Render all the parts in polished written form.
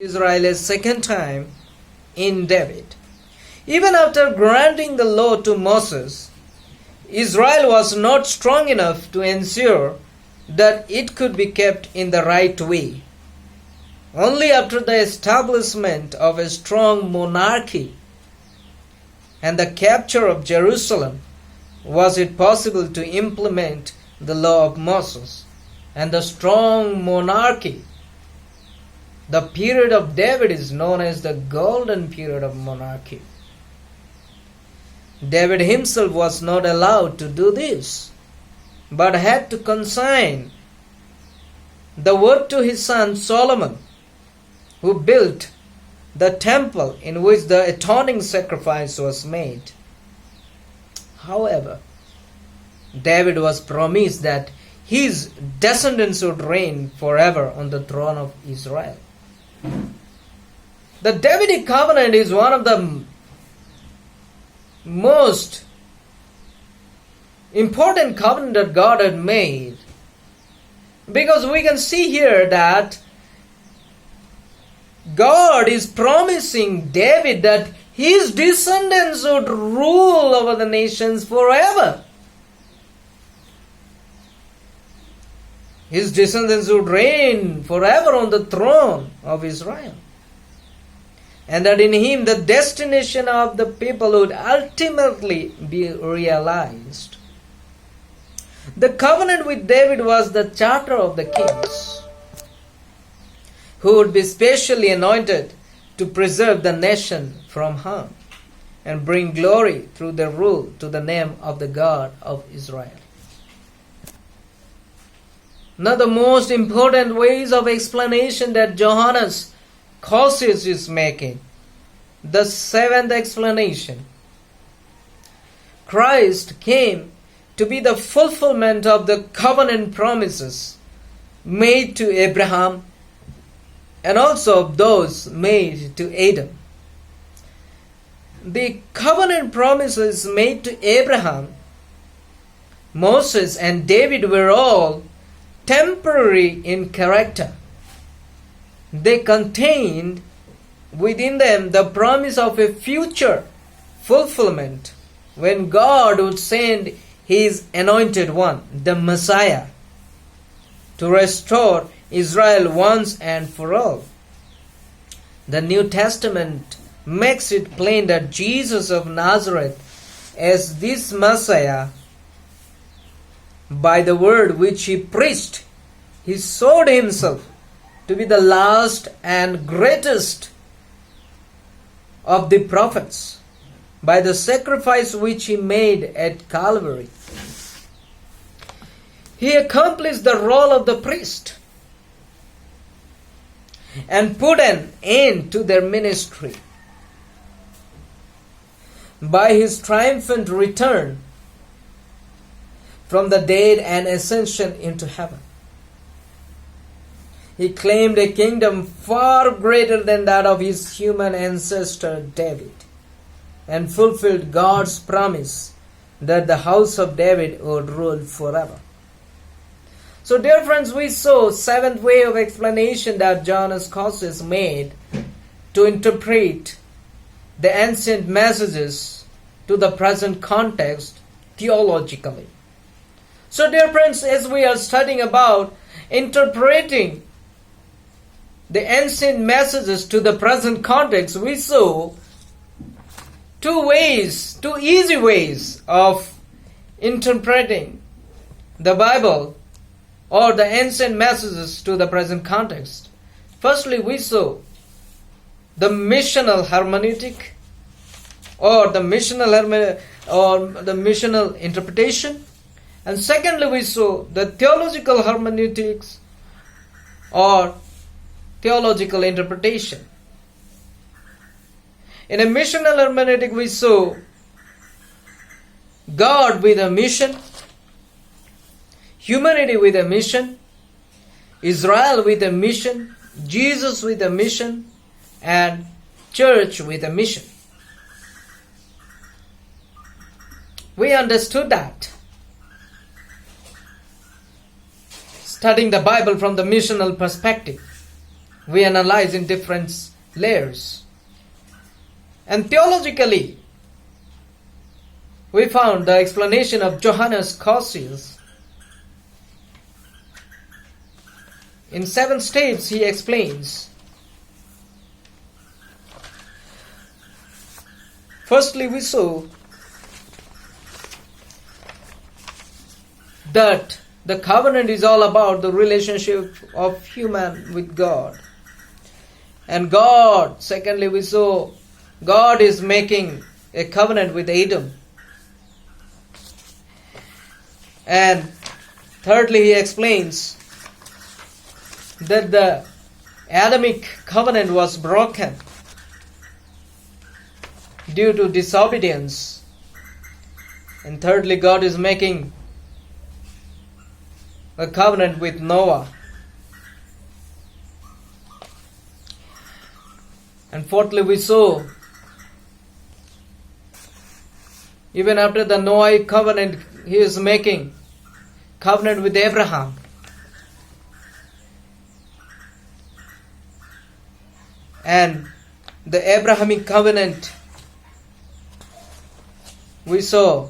Israel a second time in David. Even after granting the law to Moses, Israel was not strong enough to ensure that it could be kept in the right way. Only after the establishment of a strong monarchy and the capture of Jerusalem was it possible to implement the law of Moses. And the strong monarchy, the period of David, is known as the golden period of monarchy. David himself was not allowed to do this, but had to consign the work to his son Solomon, who built the temple in which the atoning sacrifice was made. However, David was promised that his descendants would reign forever on the throne of Israel. The Davidic covenant is one of the most important covenant that God had made, because we can see here that God is promising David that his descendants would rule over the nations forever. His descendants would reign forever on the throne of Israel. And that in him the destination of the people would ultimately be realized. The covenant with David was the charter of the kings, who would be specially anointed to preserve the nation from harm and bring glory through their rule to the name of the God of Israel. Now, the most important ways of explanation that Johannes Causius is making. The seventh explanation. Christ came to be the fulfillment of the covenant promises made to Abraham and also of those made to Adam. The covenant promises made to Abraham, Moses, and David were all temporary in character. They contained within them the promise of a future fulfillment when God would send His anointed one, the Messiah, to restore Israel once and for all. The New Testament makes it plain that Jesus of Nazareth, as this Messiah, by the word which he preached, he showed himself to be the last and greatest of the prophets by the sacrifice which he made at Calvary. He accomplished the role of the priest and put an end to their ministry by his triumphant return from the dead and ascension into heaven. He claimed a kingdom far greater than that of his human ancestor David, and fulfilled God's promise that the house of David would rule forever. So, dear friends, we saw seventh way of explanation that Johannes Causius made to interpret the ancient messages to the present context theologically. So, dear friends, as we are studying about interpreting the ancient messages to the present context, we saw two easy ways of interpreting the Bible or the ancient messages to the present context. Firstly, we saw the missional hermeneutic or the missional interpretation. And secondly, we saw the theological hermeneutics or theological interpretation. In a missional hermeneutic, we saw God with a mission, humanity with a mission, Israel with a mission, Jesus with a mission, and church with a mission. We understood that, studying the Bible from the missional perspective. we analyze in different layers. And theologically, we found the explanation of Johannes Cassius. In 7 steps he explains. Firstly, we saw that the covenant is all about the relationship of human with God. And God, secondly, we saw God is making a covenant with Adam. And thirdly, he explains that the Adamic covenant was broken due to disobedience. And thirdly, God is making a covenant with Noah. And fourthly, we saw even after the Noahic covenant, he is making covenant with Abraham. And the Abrahamic covenant we saw.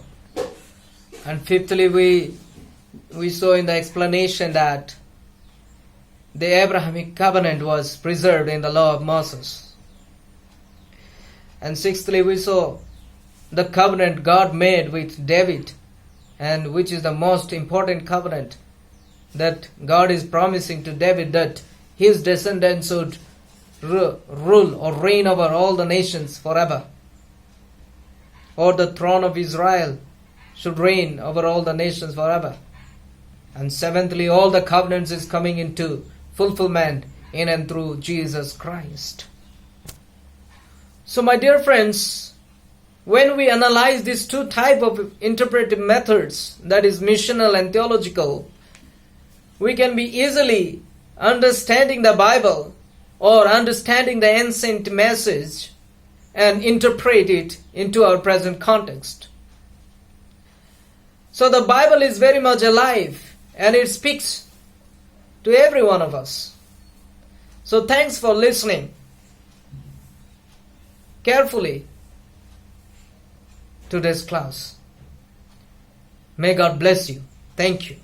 And fifthly, we saw in the explanation that the Abrahamic covenant was preserved in the law of Moses. And sixthly, we saw the covenant God made with David, and which is the most important covenant, that God is promising to David that his descendants would rule or reign over all the nations forever, or the throne of Israel should reign over all the nations forever. And seventhly, all the covenants is coming into fulfillment in and through Jesus Christ. So my dear friends, when we analyze these 2 types of interpretive methods, that is missional and theological, we can be easily understanding the Bible or understanding the ancient message and interpret it into our present context. So the Bible is very much alive and it speaks to every one of us. So thanks for listening carefully to this class. May God bless you. Thank you.